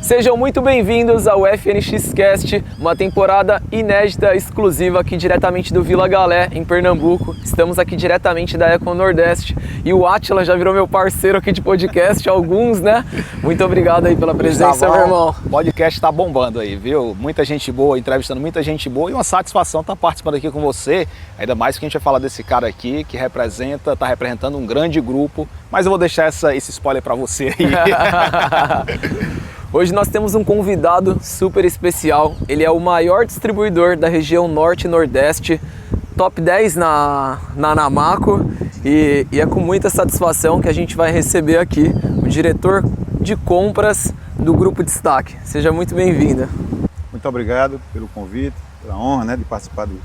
Sejam muito bem-vindos ao FNX Cast, uma temporada inédita, exclusiva aqui diretamente do Vila Galé, em Pernambuco. Estamos aqui diretamente da Eco Nordeste e o Átila já virou meu parceiro aqui de podcast, alguns, né? Muito obrigado aí pela presença, meu irmão. O podcast tá bombando aí, viu? Muita gente boa, entrevistando muita gente boa e uma satisfação estar participando aqui com você. Ainda mais que a gente vai falar desse cara aqui que tá representando um grande grupo, mas eu vou deixar esse spoiler para você aí. Hoje nós temos um convidado super especial. Ele é o maior distribuidor da região Norte e Nordeste, top 10 na Anamaco, e é com muita satisfação que a gente vai receber aqui o diretor de compras do Grupo Destaque. Seja muito bem-vinda. Muito obrigado pelo convite, pela honra, né, de participar do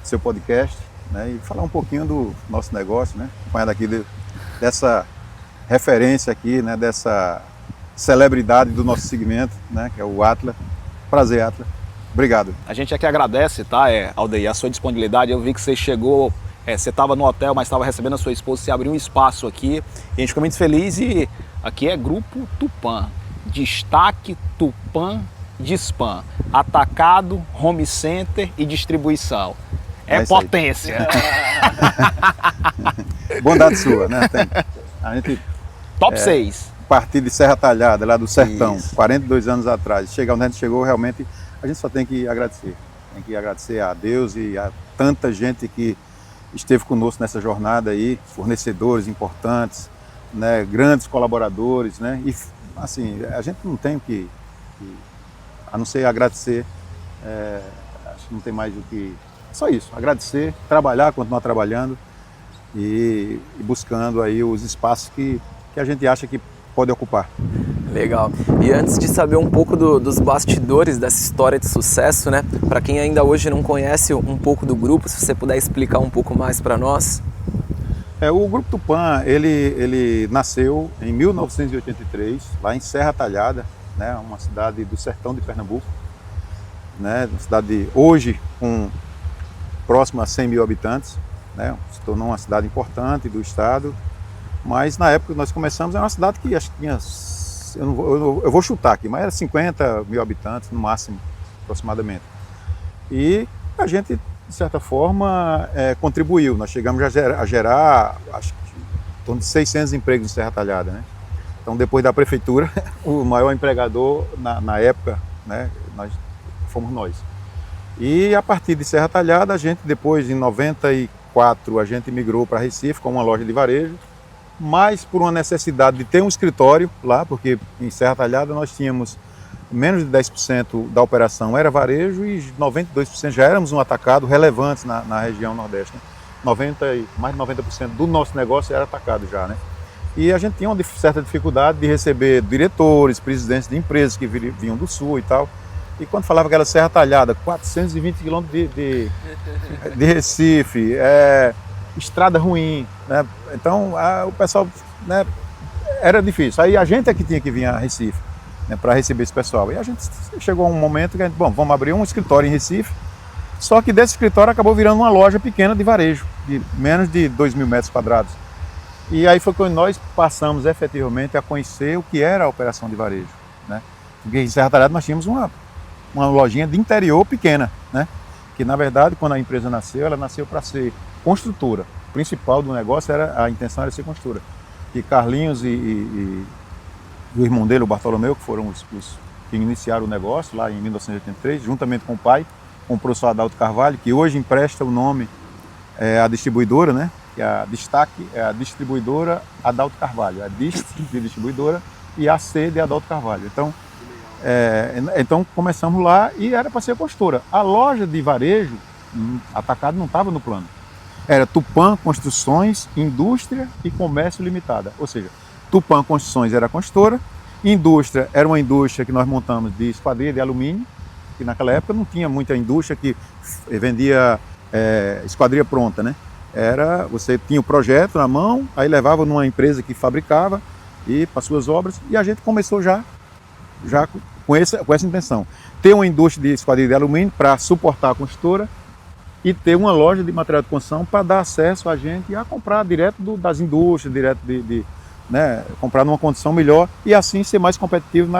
seu podcast, né, e falar um pouquinho do nosso negócio, né, acompanhado aqui dessa referência aqui, né, dessa celebridade do nosso segmento, né, que é o Átila. Prazer, Átila. Obrigado. A gente aqui agradece, tá, Aldeir, a sua disponibilidade. Eu vi que você chegou, você estava no hotel, mas estava recebendo a sua esposa, você abriu um espaço aqui e a gente ficou muito feliz. E aqui é Grupo Tupã, Destaque Tupã Dispam, atacado, home center e distribuição. É potência. Bondade sua, né? A gente top 6. Partir de Serra Talhada, lá do Sertão, Isso. 42 anos atrás, chegar onde a gente chegou, realmente a gente só tem que agradecer. Tem que agradecer a Deus e a tanta gente que esteve conosco nessa jornada aí, fornecedores importantes, né, grandes colaboradores, né, e assim, a gente não tem a não ser agradecer, acho que não tem mais o que, só isso, agradecer, trabalhar, continuar trabalhando e buscando aí os espaços que a gente acha que pode ocupar. Legal. E antes de saber um pouco dos bastidores dessa história de sucesso, né? Para quem ainda hoje não conhece um pouco do grupo, se você puder explicar um pouco mais para nós. O Grupo Tupã, ele nasceu em 1983, lá em Serra Talhada, né? Uma cidade do sertão de Pernambuco, né? Uma cidade hoje próxima a 100 mil habitantes, né? Se tornou uma cidade importante do estado. Mas na época que nós começamos era uma cidade que acho que tinha, eu vou chutar aqui, mas era 50 mil habitantes no máximo, aproximadamente. E a gente, de certa forma, contribuiu. Nós chegamos a gerar, acho que, em torno de 600 empregos em Serra Talhada, né? Então, depois da prefeitura, o maior empregador na época, né, fomos nós. E a partir de Serra Talhada, a gente depois, em 94, a gente migrou para Recife com uma loja de varejo, mas por uma necessidade de ter um escritório lá, porque em Serra Talhada nós tínhamos menos de 10% da operação era varejo e 92% já éramos um atacado relevante na região Nordeste, né? Mais de 90% do nosso negócio era atacado já, né? E a gente tinha uma certa dificuldade de receber diretores, presidentes de empresas que vinham do Sul e tal. E quando falava que era Serra Talhada, 420 quilômetros de Recife, estrada ruim, né? Então o pessoal, né, era difícil. Aí a gente é que tinha que vir a Recife, né, para receber esse pessoal. E a gente chegou a um momento que a gente, vamos abrir um escritório em Recife, só que desse escritório acabou virando uma loja pequena de varejo, de menos de 2.000 metros quadrados. E aí foi quando nós passamos efetivamente a conhecer o que era a operação de varejo, né? Porque em Serra Talhada nós tínhamos uma lojinha de interior pequena, né? Que na verdade quando a empresa nasceu, ela nasceu para ser construtora. O principal do negócio a intenção era ser construtora. E Carlinhos e o irmão dele, o Bartolomeu, que foram os que iniciaram o negócio lá em 1983, juntamente com o pai, com o professor Adalto Carvalho, que hoje empresta o nome à distribuidora, né? Que a Destaque é a distribuidora Adalto Carvalho, a DIST de distribuidora e a C de Adalto Carvalho. Então começamos lá e era para ser construtora. A loja de varejo atacado não estava no plano. Era Tupã Construções, Indústria e Comércio Limitada. Ou seja, Tupã Construções era a construtora, indústria era uma indústria que nós montamos de esquadria de alumínio, que naquela época não tinha muita indústria que vendia esquadria pronta, né? Você tinha o projeto na mão, aí levava numa empresa que fabricava e para suas obras, e a gente começou já com essa intenção. Ter uma indústria de esquadria de alumínio para suportar a construtora e ter uma loja de material de construção para dar acesso a gente a comprar direto das indústrias, direto né, comprar numa condição melhor e assim ser mais competitivo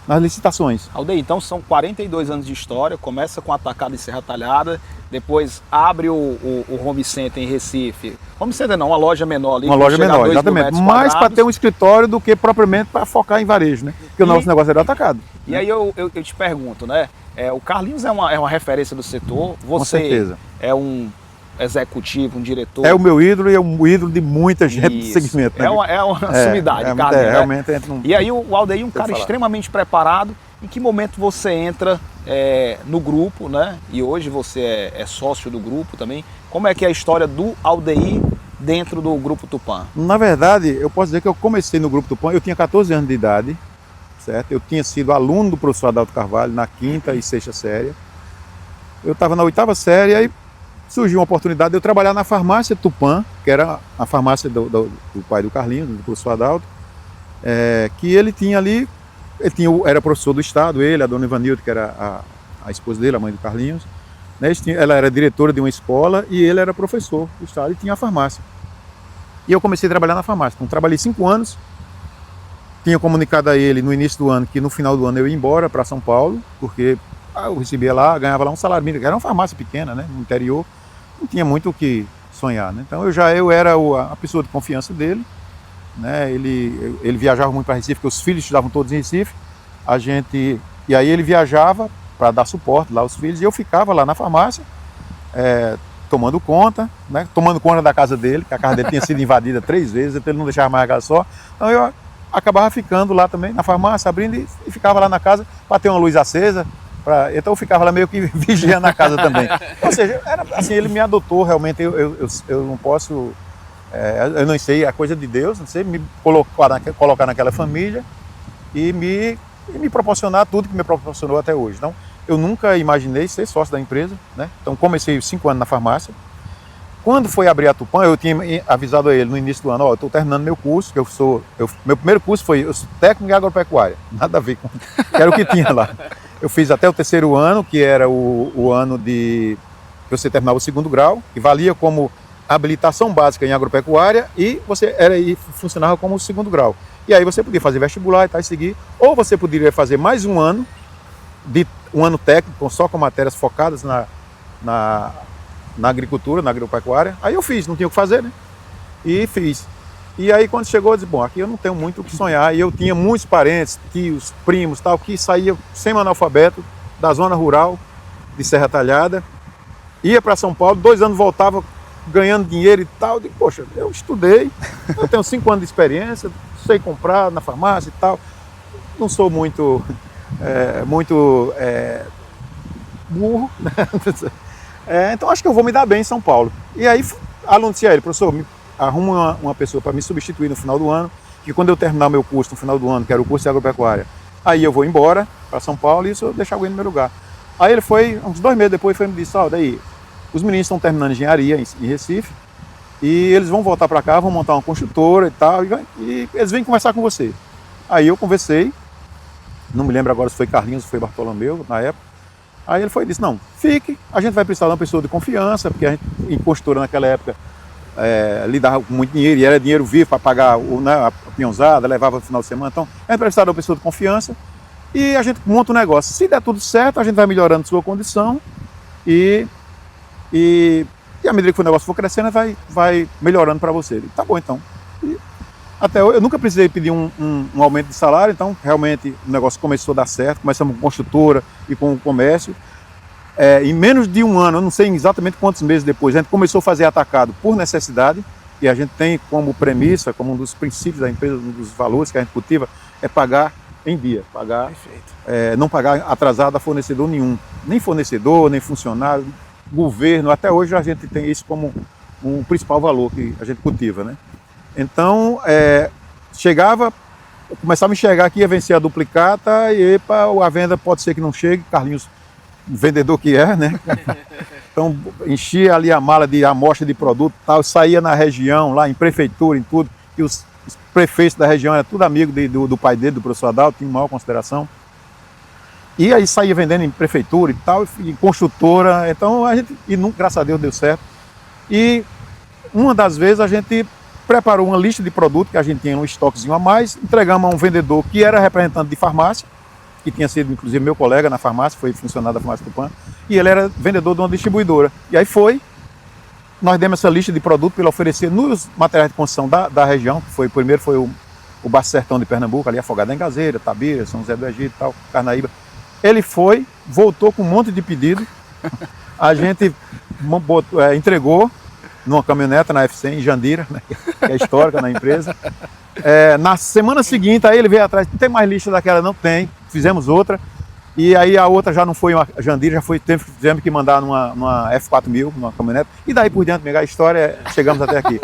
nas licitações. Aldeir, então são 42 anos de história, começa com atacado em Serra Talhada, depois abre o Home Center em Recife. Home Center não, uma loja menor ali. Uma loja menor, exatamente. Mais para ter um escritório do que propriamente para focar em varejo, né? Porque o nosso negócio era atacado. E aí eu te pergunto, né? O Carlinhos é uma referência do setor, você com certeza. É um executivo, um diretor. É o meu ídolo e é um ídolo de muita gente do segmento. Né? É uma sumidade, Carlinhos. Né? Realmente E aí o Aldeir é um cara extremamente preparado. Em que momento você entra no grupo, né? E hoje você é sócio do grupo também. Como é que é a história do Aldeir dentro do Grupo Tupã? Na verdade, eu posso dizer que eu comecei no Grupo Tupã, eu tinha 14 anos de idade, certo? Eu tinha sido aluno do professor Adalto Carvalho na 5ª e 6ª série. Eu estava na 8ª série, aí surgiu uma oportunidade de eu trabalhar na farmácia Tupã, que era a farmácia do pai do Carlinhos, do professor Adalto, que ele tinha ali. Era professor do Estado, a dona Ivanilda, que era a esposa dele, a mãe do Carlinhos. Né? Ela era diretora de uma escola e ele era professor do Estado e tinha a farmácia. E eu comecei a trabalhar na farmácia. Então, trabalhei 5 anos. Tinha comunicado a ele no início do ano que no final do ano eu ia embora para São Paulo, porque eu recebia lá, ganhava lá um salário mínimo. Era uma farmácia pequena, né? No interior. Não tinha muito o que sonhar. Né? Então, eu era a pessoa de confiança dele. Né? Ele viajava muito para Recife, porque os filhos estudavam todos em Recife. E aí ele viajava para dar suporte lá aos filhos e eu ficava lá na farmácia tomando conta, né? Tomando conta da casa dele, que a casa dele tinha sido invadida 3 vezes, então ele não deixava mais a casa só. Então eu acabava ficando lá também na farmácia, abrindo e ficava lá na casa para ter uma luz acesa. Então eu ficava lá meio que vigiando a casa também. Ou seja, era, assim, ele me adotou realmente. Eu não posso... eu não sei, a coisa de Deus, não sei, me colocar naquela família e me proporcionar tudo que me proporcionou até hoje. Então, eu nunca imaginei ser sócio da empresa, né? Então, comecei 5 anos na farmácia. Quando foi abrir a Tupã, eu tinha avisado a ele no início do ano, eu estou terminando meu curso, meu primeiro curso foi técnico em agropecuária, nada a ver com era o que tinha lá. Eu fiz até o 3º ano, que era o ano que você terminava o 2º grau, que valia como habilitação básica em agropecuária e funcionava como o 2º grau. E aí você podia fazer vestibular e tal, e seguir, ou você poderia fazer mais um ano técnico, só com matérias focadas na agricultura, na agropecuária. Aí eu fiz, não tinha o que fazer, né? E fiz. E aí quando chegou, eu disse, bom, aqui eu não tenho muito o que sonhar. E eu tinha muitos parentes, tios, primos, tal, que saíam semi-analfabeto da zona rural de Serra Talhada, ia para São Paulo, 2 anos voltava ganhando dinheiro e tal. Eu digo, poxa, eu estudei, eu tenho 5 anos de experiência, sei comprar na farmácia e tal. Não sou muito burro, né? Então acho que eu vou me dar bem em São Paulo. E aí anunciei a ele, professor, arruma uma pessoa para me substituir no final do ano, que quando eu terminar meu curso no final do ano, que era o curso de agropecuária, aí eu vou embora para São Paulo e isso eu deixar alguém no meu lugar. Aí ele foi, uns 2 meses depois, foi e me disse, daí, os meninos estão terminando engenharia em Recife e eles vão voltar para cá, vão montar uma construtora e tal, e eles vêm conversar com você. Aí eu conversei, não me lembro agora se foi Carlinhos ou foi Bartolomeu na época. Aí ele foi e disse, não, fique, a gente vai precisar de uma pessoa de confiança, porque a gente, em construtora naquela época, lidava com muito dinheiro, e era dinheiro vivo para pagar a peãozada, levava no final de semana, então a gente vai precisar de uma pessoa de confiança e a gente monta um negócio. Se der tudo certo, a gente vai melhorando sua condição e à medida que o negócio for crescendo, vai melhorando para você. Ele, tá bom, então. E até eu nunca precisei pedir um aumento de salário, então realmente o negócio começou a dar certo, começamos com construtora e com o comércio. Em menos de 1 ano, eu não sei exatamente quantos meses depois, a gente começou a fazer atacado por necessidade, e a gente tem como premissa, como um dos princípios da empresa, um dos valores que a gente cultiva, é pagar em dia, não pagar atrasado a fornecedor nenhum, nem fornecedor, nem funcionário, governo. Até hoje a gente tem isso como um principal valor que a gente cultiva, né? Então, começava a enxergar que ia vencer a duplicata e a venda pode ser que não chegue, Carlinhos, vendedor que é, né? Então, enchia ali a mala de amostra de produto e tal, saía na região, lá em prefeitura, em tudo, e os prefeitos da região eram tudo amigo do pai dele, do professor Adalto, tinha maior consideração. E aí saía vendendo em prefeitura e tal, em construtora, então graças a Deus deu certo. E uma das vezes a gente preparou uma lista de produtos que a gente tinha um estoquezinho a mais, entregamos a um vendedor que era representante de farmácia, que tinha sido inclusive meu colega na farmácia, foi funcionário da farmácia Tupã, e ele era vendedor de uma distribuidora. E aí nós demos essa lista de produtos para ele oferecer nos materiais de construção da região, que primeiro foi o Baixo Sertão de Pernambuco, ali Afogado da Engazeira, Tabira, São José do Egito, tal, Carnaíba. Ele voltou com um monte de pedido, a gente entregou numa caminhoneta na F100 em Jandira, né, que é histórica na empresa. Na semana seguinte, aí ele veio atrás, não tem mais lista daquela? Não tem, fizemos outra. E aí a outra já não foi uma Jandira, tivemos que mandar numa F4000, numa caminhonete. E daí por diante, a história, chegamos até aqui.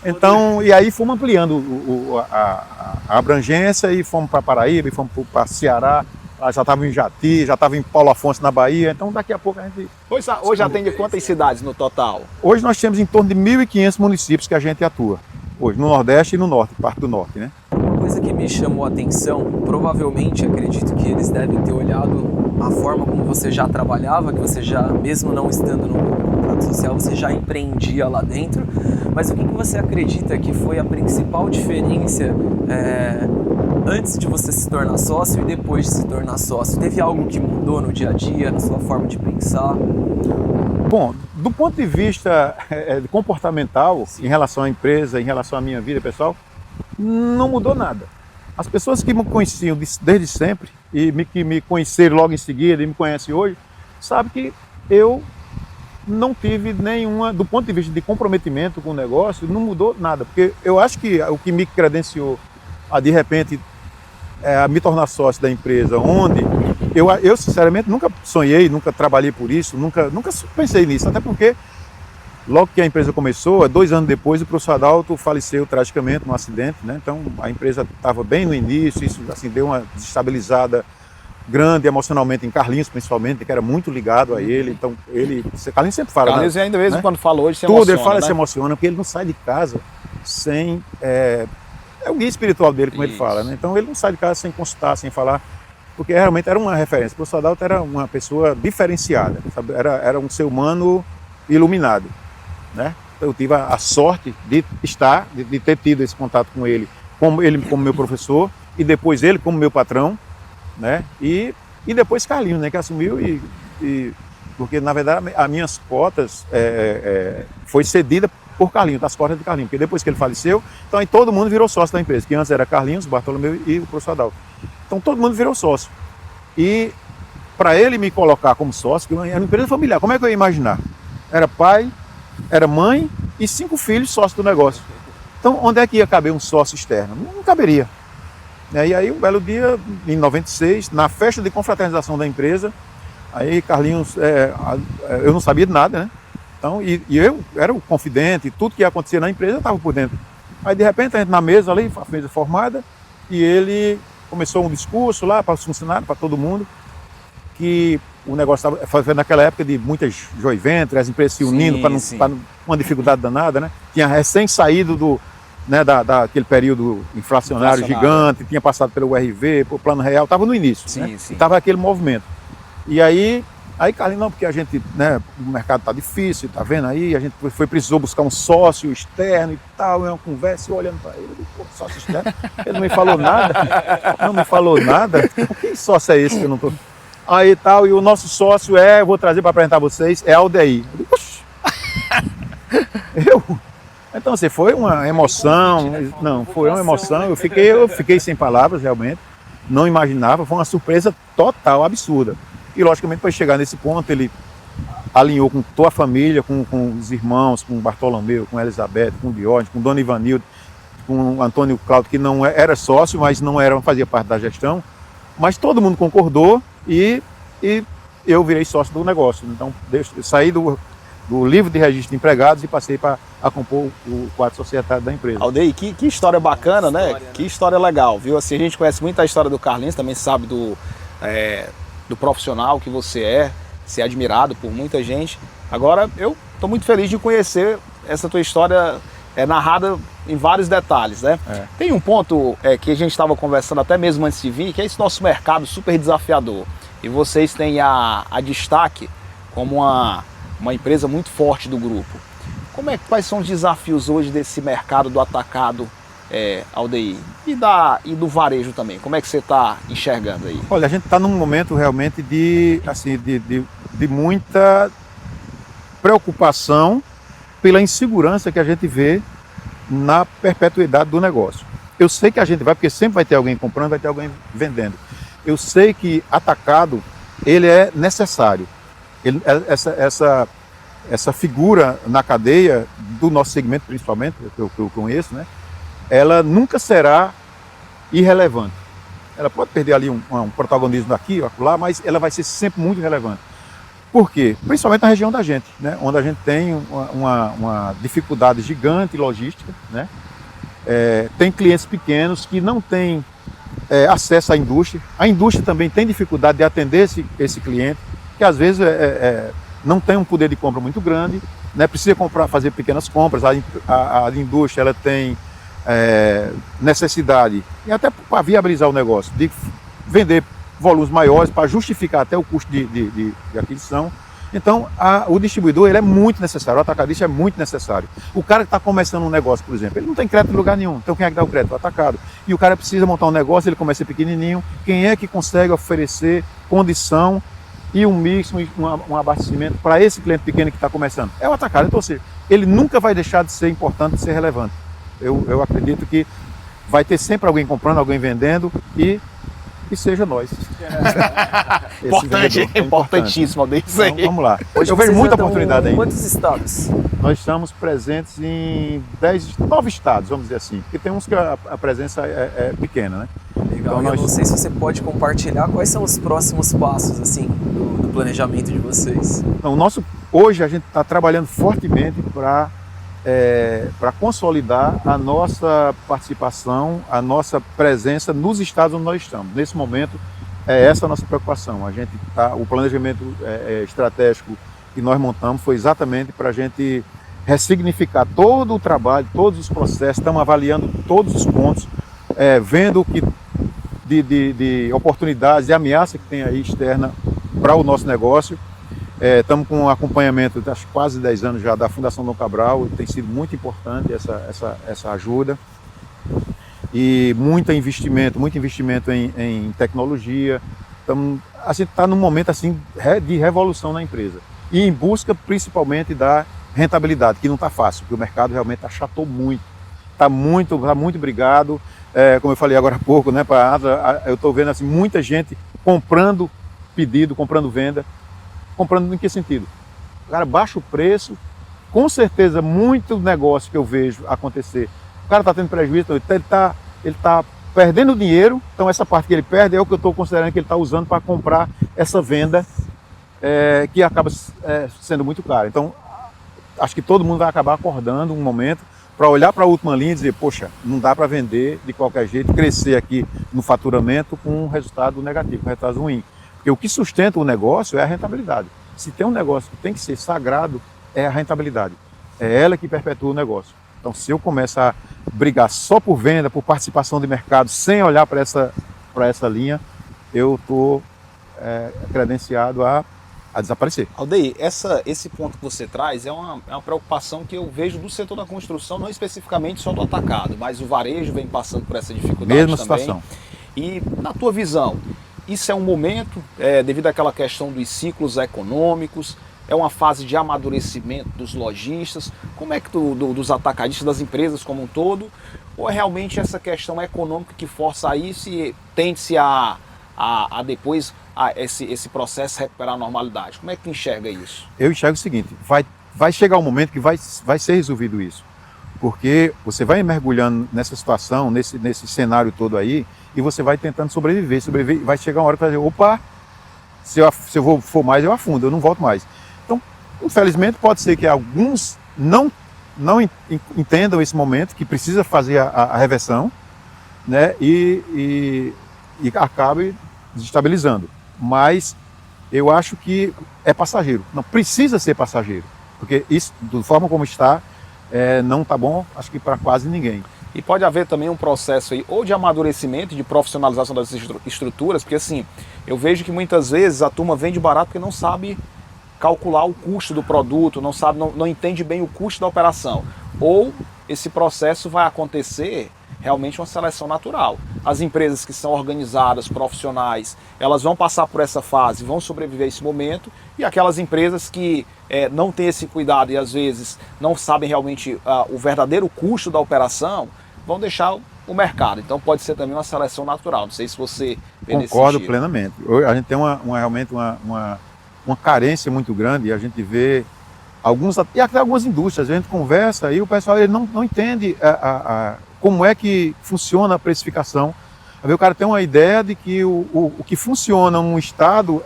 Então, e aí fomos ampliando a abrangência e fomos para Paraíba, e fomos para Ceará. Já estava em Jati, já estava em Paulo Afonso na Bahia, então daqui a pouco a gente... Hoje atende quantas cidades no total? Hoje nós temos em torno de 1.500 municípios que a gente atua. Hoje, no Nordeste e no Norte, parte do Norte, né? Uma coisa que me chamou a atenção, provavelmente acredito que eles devem ter olhado a forma como você já trabalhava, que você já, mesmo não estando no contrato social, você já empreendia lá dentro. Mas o que você acredita que foi a principal diferença antes de você se tornar sócio e depois de se tornar sócio? Teve algo que mudou no dia a dia, na sua forma de pensar? Bom, do ponto de vista comportamental, em relação à empresa, em relação à minha vida pessoal, não mudou nada. As pessoas que me conheciam desde sempre e que me conheceram logo em seguida e me conhecem hoje, sabem que eu não tive nenhuma, do ponto de vista de comprometimento com o negócio, não mudou nada. Porque eu acho que o que me credenciou a, de repente, me tornar sócio da empresa, onde eu sinceramente nunca sonhei, nunca trabalhei por isso, nunca pensei nisso, até porque logo que a empresa começou, 2 anos depois, o professor Adalto faleceu tragicamente num acidente, né? Então a empresa estava bem no início, isso assim deu uma desestabilizada grande emocionalmente em Carlinhos, principalmente, que era muito ligado a ele. Então Carlinhos sempre fala, Carlinhos ainda mesmo, né? Quando fala hoje se tudo emociona, ele fala, né? Se emociona, porque ele não sai de casa sem é o guia espiritual dele, como ele fala, né? Então ele não sai de casa sem consultar, sem falar, porque realmente era uma referência. O professor Adalto era uma pessoa diferenciada, sabe? Era um ser humano iluminado, né? Eu tive a sorte de ter tido esse contato com ele como meu professor, e depois ele como meu patrão, né? E depois Carlinhos, né, que assumiu, porque na verdade as minhas cotas foi cedida por Carlinhos, das cotas de Carlinhos, porque depois que ele faleceu, então aí todo mundo virou sócio da empresa, que antes era Carlinhos, Bartolomeu e o professor Adalto. Então todo mundo virou sócio. E para ele me colocar como sócio, que era uma empresa familiar, como é que eu ia imaginar? Era pai, era mãe e 5 filhos sócios do negócio. Então onde é que ia caber um sócio externo? Não caberia. E aí um belo dia, em 96, na festa de confraternização da empresa, aí Carlinhos, eu não sabia de nada, né? Então, e eu era o confidente, tudo que ia acontecer na empresa eu estava por dentro. Aí de repente a gente na mesa ali, a mesa formada, e ele começou um discurso lá para os funcionários, para todo mundo, que o negócio foi naquela época de muitas joint ventures, as empresas se unindo para uma dificuldade danada, né? Tinha recém saído daquele período inflacionário gigante, tinha passado pelo URV, pelo Plano Real, estava no início, né? Estava aquele movimento. E aí Carlinhos, não, porque a gente, né, o mercado está difícil, tá vendo aí, a gente precisou buscar um sócio externo e tal, uma conversa, eu olhando para ele, pô, sócio externo, ele não me falou nada, que sócio é esse que eu não tô... Aí tal, e o nosso sócio eu vou trazer para apresentar vocês, é Aldeir. Então, assim, foi uma emoção, foi uma emoção, eu fiquei sem palavras, realmente, não imaginava, foi uma surpresa total, absurda. E, logicamente, para chegar nesse ponto, ele alinhou com toda a família, com os irmãos, com Bartolomeu, com Elizabeth, com Diógenes, com Dona Ivanildo, com Antônio Cláudio, que não era sócio, mas não fazia parte da gestão. Mas todo mundo concordou e eu virei sócio do negócio. Então, eu saí do livro de registro de empregados e passei para compor o quadro societário da empresa. Aldeir, que história bacana, né? Que história legal, viu? Assim, a gente conhece muito a história do Carlinhos, também sabe do profissional que você ser admirado por muita gente. Agora, eu estou muito feliz de conhecer essa tua história narrada em vários detalhes, né? Tem um ponto que a gente estava conversando até mesmo antes de vir, que é esse nosso mercado super desafiador. E vocês têm a destaque como uma empresa muito forte do grupo. Quais são os desafios hoje desse mercado do atacado Aldeir? E do varejo também, como é que você está enxergando aí? Olha, a gente está num momento realmente de muita preocupação pela insegurança que a gente vê na perpetuidade do negócio. Eu sei que a gente vai, porque sempre vai ter alguém comprando, vai ter alguém vendendo. Eu sei que atacado, ele é necessário. Essa figura na cadeia, do nosso segmento principalmente, que eu conheço, né, ela nunca será irrelevante. Ela pode perder ali um protagonismo aqui, lá, mas ela vai ser sempre muito relevante. Por quê? Principalmente na região da gente, né, onde a gente tem uma dificuldade gigante logística, né, tem clientes pequenos que não têm acesso à indústria. A indústria também tem dificuldade de atender esse cliente, que às vezes não tem um poder de compra muito grande, né, precisa fazer pequenas compras. A indústria ela tem necessidade, e até para viabilizar o negócio, de vender volumes maiores para justificar até o custo de aquisição. Então, o distribuidor ele é muito necessário, o atacadista é muito necessário. O cara que está começando um negócio, por exemplo, ele não tem crédito em lugar nenhum, então quem é que dá o crédito? O atacado. E o cara precisa montar um negócio, ele começa pequenininho, quem é que consegue oferecer condição e um mix, um abastecimento para esse cliente pequeno que está começando? É o atacado. Então, ou seja, ele nunca vai deixar de ser importante, de ser relevante. Eu acredito que vai ter sempre alguém comprando, alguém vendendo e seja nós. Importantíssimo, Aldeir. Então, vamos lá. Hoje eu vejo vocês muita já estão oportunidade em ainda. quantos estados? Nós estamos presentes em 9 estados, vamos dizer assim. Porque tem uns que a presença é pequena, né? Legal. Então, Eu não sei se você pode compartilhar quais são os próximos passos assim do planejamento de vocês. Então, hoje a gente está trabalhando fortemente para consolidar a nossa participação, a nossa presença nos estados onde nós estamos. Nesse momento, é essa a nossa preocupação. O planejamento estratégico que nós montamos foi exatamente para a gente ressignificar todo o trabalho, todos os processos, estamos avaliando todos os pontos, vendo o que de oportunidades e ameaça que tem aí externa para o nosso negócio. Estamos com um acompanhamento de quase 10 anos já da Fundação Dom Cabral, tem sido muito importante essa ajuda. E muito investimento em tecnologia. A gente está num momento assim, de revolução na empresa. E em busca principalmente da rentabilidade, que não está fácil, porque o mercado realmente achatou muito. Está muito brigado. Como eu falei agora há pouco, né, eu estou vendo assim, muita gente comprando pedido, comprando venda. Comprando em que sentido? O cara baixa o preço, com certeza muito negócio que eu vejo acontecer, o cara está tendo prejuízo, então ele tá perdendo dinheiro, então essa parte que ele perde é o que eu estou considerando que ele está usando para comprar essa venda que acaba sendo muito cara. Então, acho que todo mundo vai acabar acordando um momento para olhar para a última linha e dizer, poxa, não dá para vender de qualquer jeito, crescer aqui no faturamento com um resultado negativo, um resultado ruim. Porque o que sustenta o negócio é a rentabilidade. Se tem um negócio que tem que ser sagrado, é a rentabilidade. É ela que perpetua o negócio. Então, se eu começar a brigar só por venda, por participação de mercado, sem olhar para essa linha, eu estou credenciado a desaparecer. Aldeir, esse ponto que você traz é uma preocupação que eu vejo do setor da construção, não especificamente só do atacado, mas o varejo vem passando por essa dificuldade Mesma também. situação. E, na tua visão, isso é um momento, devido àquela questão dos ciclos econômicos, é uma fase de amadurecimento dos lojistas, como é que dos atacadistas, das empresas como um todo, ou é realmente essa questão econômica que força isso e tende-se a depois esse processo recuperar a normalidade? Como é que tu enxerga isso? Eu enxergo o seguinte, vai chegar um momento que vai ser resolvido isso, porque você vai mergulhando nessa situação, nesse cenário todo aí, e você vai tentando sobreviver, vai chegar uma hora que vai dizer, opa, se eu for mais, eu afundo, eu não volto mais. Então, infelizmente, pode ser que alguns não entendam esse momento, que precisa fazer a reversão, né, e acabe desestabilizando. Mas eu acho que é passageiro, não precisa ser passageiro, porque isso, da forma como está, não está bom, acho que para quase ninguém. E pode haver também um processo aí, ou de amadurecimento, de profissionalização das estruturas, porque assim, eu vejo que muitas vezes a turma vende barato porque não sabe calcular o custo do produto, não entende bem o custo da operação. Ou esse processo vai acontecer realmente uma seleção natural. As empresas que são organizadas, profissionais, elas vão passar por essa fase, vão sobreviver a esse momento, e aquelas empresas que não têm esse cuidado e às vezes não sabem realmente o verdadeiro custo da operação, vão deixar o mercado. Então pode ser também uma seleção natural. Não sei se você vê nesse Concordo sentido. plenamente. A gente tem realmente uma carência muito grande, e a gente vê e até algumas indústrias, a gente conversa e o pessoal ele não entende como é que funciona a precificação. O cara tem uma ideia de que o que funciona num estado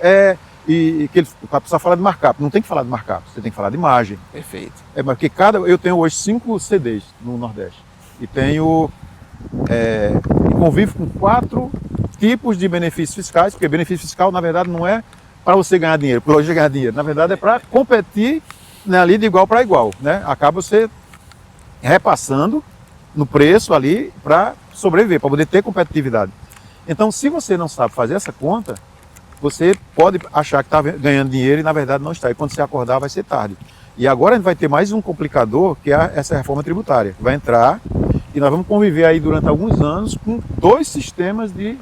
que ele precisa falar de markup. Não tem que falar de markup, você tem que falar de margem. Perfeito. Porque eu tenho hoje 5 CDs no Nordeste e convivo com 4 tipos de benefícios fiscais, porque benefício fiscal na verdade não é para você ganhar dinheiro, para você ganhar dinheiro, na verdade é para competir, né, ali de igual para igual, né? Acaba você repassando no preço ali para sobreviver, para poder ter competitividade. Então, se você não sabe fazer essa conta, você pode achar que está ganhando dinheiro e na verdade não está. E quando você acordar vai ser tarde. E agora a gente vai ter mais um complicador, que é essa reforma tributária, que vai entrar e nós vamos conviver aí durante alguns anos com 2 sistemas de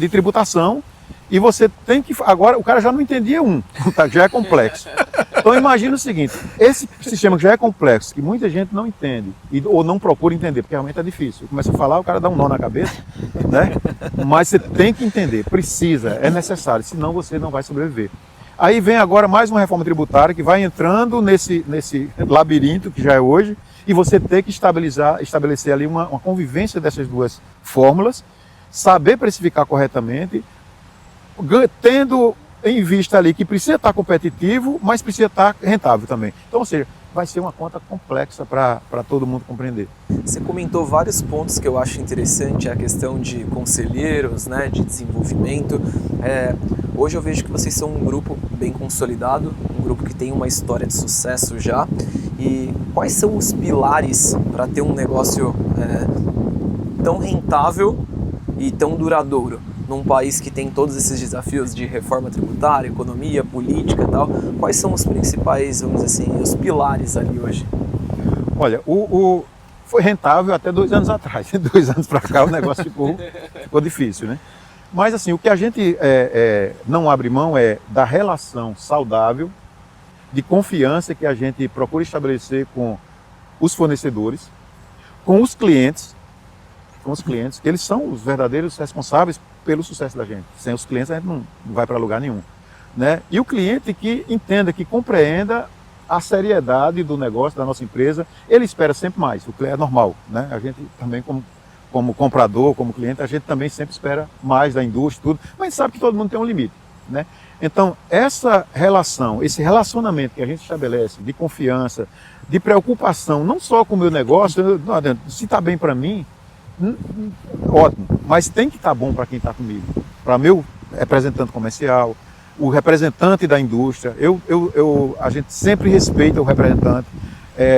tributação. E você tem que... Agora, o cara já não entendia já é complexo. Então, imagina o seguinte, esse sistema que já é complexo, que muita gente não entende, ou não procura entender, porque realmente é difícil. Começa a falar, o cara dá um nó na cabeça, né? Mas você tem que entender, precisa, é necessário, senão você não vai sobreviver. Aí vem agora mais uma reforma tributária que vai entrando nesse labirinto que já é hoje, e você tem que estabelecer ali uma convivência dessas 2 fórmulas, saber precificar corretamente, tendo em vista ali que precisa estar competitivo, mas precisa estar rentável também. Então, ou seja, vai ser uma conta complexa para todo mundo compreender. Você comentou vários pontos que eu acho interessante, a questão de conselheiros, né, de desenvolvimento. Hoje eu vejo que vocês são um grupo bem consolidado, um grupo que tem uma história de sucesso já. E quais são os pilares para ter um negócio tão rentável e tão duradouro? Num país que tem todos esses desafios de reforma tributária, economia, política e tal, quais são os principais, vamos dizer assim, os pilares ali hoje? Olha, foi rentável até 2 anos atrás. 2 anos para cá o negócio ficou difícil, né? Mas assim, o que a gente não abre mão é da relação saudável, de confiança que a gente procura estabelecer com os fornecedores, com os clientes, que eles são os verdadeiros responsáveis pelo sucesso da gente. Sem os clientes a gente não vai para lugar nenhum, né? E o cliente que entenda, que compreenda a seriedade do negócio, da nossa empresa, ele espera sempre mais, o cliente é normal, né? A gente também como comprador, como cliente, a gente também sempre espera mais da indústria, tudo, mas sabe que todo mundo tem um limite, né? Então, essa relação, esse relacionamento que a gente estabelece de confiança, de preocupação, não só com o meu negócio, se está bem para mim, ótimo, mas tem que estar bom para quem está comigo, para meu representante comercial, o representante da indústria. A gente sempre respeita o representante.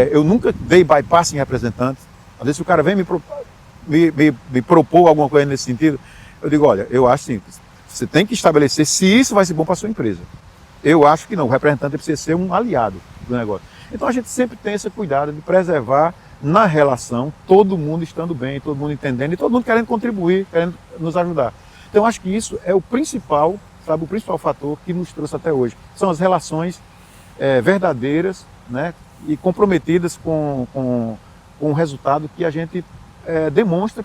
Eu nunca dei bypass em representante. Às vezes o cara vem me propor alguma coisa nesse sentido, eu digo, olha, eu acho simples, você tem que estabelecer se isso vai ser bom para a sua empresa. Eu acho que não, o representante precisa ser um aliado do negócio. Então a gente sempre tem esse cuidado de preservar na relação, todo mundo estando bem, todo mundo entendendo e todo mundo querendo contribuir, querendo nos ajudar. Então eu acho que isso é o principal fator que nos trouxe até hoje. São as relações verdadeiras, né, e comprometidas com o resultado que a gente demonstra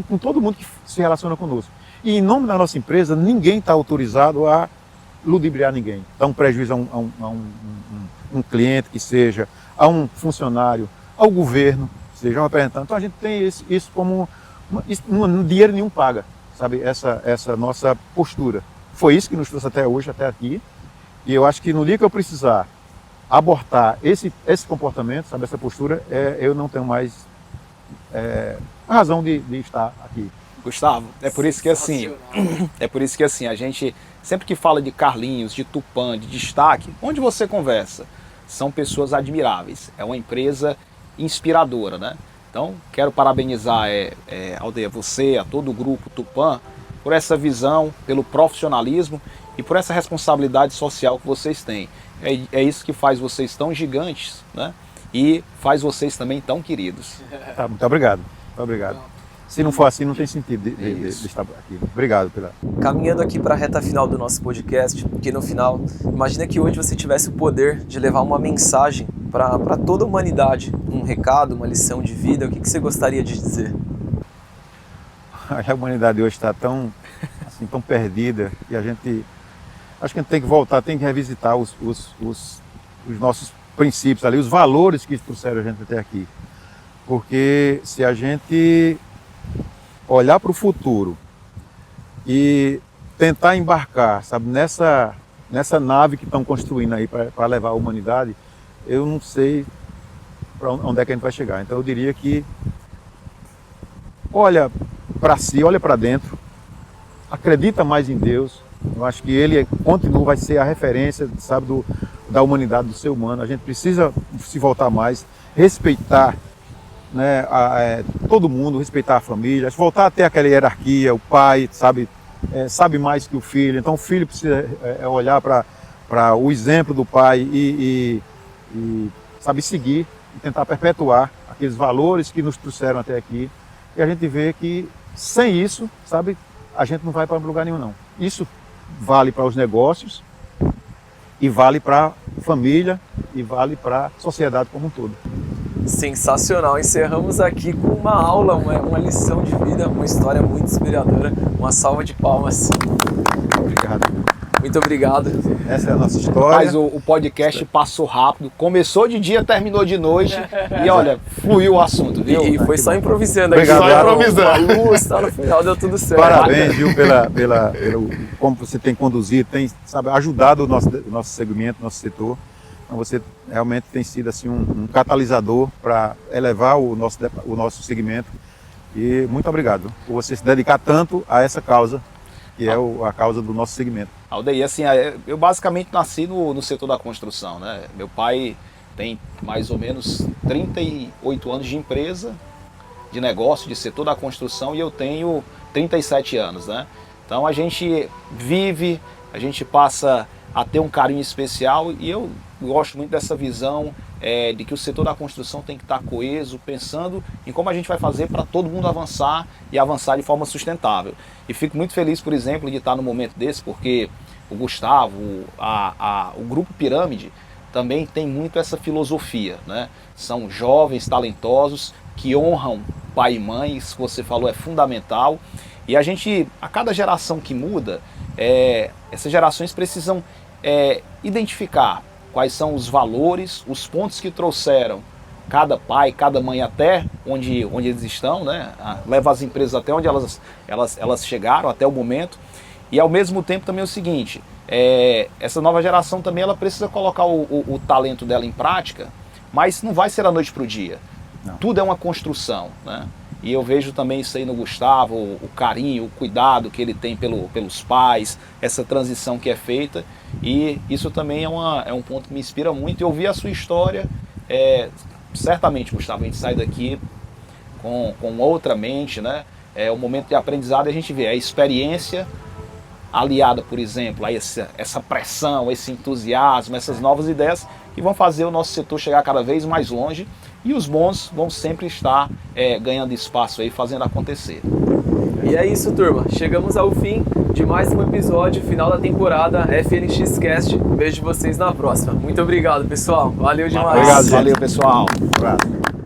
com todo mundo que se relaciona conosco. E em nome da nossa empresa, ninguém está autorizado a ludibriar ninguém, dar um prejuízo a um cliente que seja, a um funcionário, ao governo, seja um representante. Então a gente tem isso como dinheiro nenhum paga, sabe, essa nossa postura. Foi isso que nos trouxe até hoje, até aqui, e eu acho que no dia que eu precisar abortar esse comportamento, sabe, essa postura, eu não tenho mais razão de estar aqui. Gustavo, é por isso que assim, a gente, sempre que fala de Carlinhos, de Tupã, de destaque, onde você conversa, são pessoas admiráveis, é uma empresa inspiradora, né? Então, quero parabenizar Aldeia, você, a todo o grupo Tupã, por essa visão, pelo profissionalismo e por essa responsabilidade social que vocês têm. É isso que faz vocês tão gigantes, né? E faz vocês também tão queridos. Tá, muito obrigado. Muito obrigado. Se não for assim, não tem sentido de estar aqui. Obrigado pela... Caminhando aqui para a reta final do nosso podcast, que no final, imagina que hoje você tivesse o poder de levar uma mensagem para toda a humanidade, um recado, uma lição de vida, o que você gostaria de dizer? A humanidade hoje está tão perdida e acho que a gente tem que voltar, tem que revisitar os nossos princípios ali, os valores que trouxeram a gente até aqui. Porque se a gente olhar para o futuro e tentar embarcar, sabe, nessa nave que estão construindo aí para levar a humanidade, eu não sei para onde é que a gente vai chegar. Então eu diria que olha para si, olha para dentro, acredita mais em Deus. Eu acho que Ele vai ser a referência, sabe, da humanidade, do ser humano. A gente precisa se voltar mais, respeitar, né, todo mundo, respeitar a família, voltar a ter aquela hierarquia, o pai, sabe mais que o filho. Então o filho precisa olhar para o exemplo do pai e sabe, seguir e tentar perpetuar aqueles valores que nos trouxeram até aqui. E a gente vê que sem isso, sabe, a gente não vai para lugar nenhum, não. Isso vale para os negócios e vale para a família e vale para a sociedade como um todo. Sensacional, encerramos aqui com uma aula, uma lição de vida, uma história muito inspiradora, uma salva de palmas. Obrigado. Muito obrigado. Essa é a nossa história. Mas o podcast passou rápido, começou de dia, terminou de noite e olha, fluiu o assunto, viu? E foi só improvisando. Obrigado. Só improvisando. A luz, tá, no final deu tudo certo. Parabéns, viu, pelo como você tem conduzido, tem, sabe, ajudado o nosso segmento, nosso setor. Então você realmente tem sido assim um catalisador para elevar o nosso segmento. E muito obrigado por você se dedicar tanto a essa causa, que é a causa do nosso segmento. Aldeia, assim, eu basicamente nasci no setor da construção, né? Meu pai tem mais ou menos 38 anos de empresa, de negócio, de setor da construção, e eu tenho 37 anos, né? Então a gente vive, a gente passa a ter um carinho especial e eu gosto muito dessa visão de que o setor da construção tem que estar coeso, pensando em como a gente vai fazer para todo mundo avançar e avançar de forma sustentável. E fico muito feliz, por exemplo, de estar no momento desse, porque o Gustavo, o Grupo Pirâmide também tem muito essa filosofia, né? São jovens, talentosos, que honram pai e mãe, isso que você falou é fundamental. E a gente, a cada geração que muda, essas gerações precisam identificar quais são os valores, os pontos que trouxeram cada pai, cada mãe até onde eles estão, né? Leva as empresas até onde elas chegaram, até o momento. E ao mesmo tempo também é o seguinte, essa nova geração também ela precisa colocar o talento dela em prática, mas não vai ser da noite para o dia. Não. Tudo é uma construção, né? E eu vejo também isso aí no Gustavo, o carinho, o cuidado que ele tem pelos pais, essa transição que é feita. E isso também é um ponto que me inspira muito. Eu vi a sua história, certamente, Gustavo, a gente sai daqui com outra mente, né? É um momento de aprendizado, a gente vê a experiência aliada, por exemplo, a essa pressão, esse entusiasmo, essas novas ideias que vão fazer o nosso setor chegar cada vez mais longe. E os bons vão sempre estar ganhando espaço aí, fazendo acontecer. E é isso, turma. Chegamos ao fim de mais um episódio, final da temporada FNX Cast. Vejo vocês na próxima. Muito obrigado, pessoal. Valeu demais. Obrigado, valeu, pessoal. Um abraço.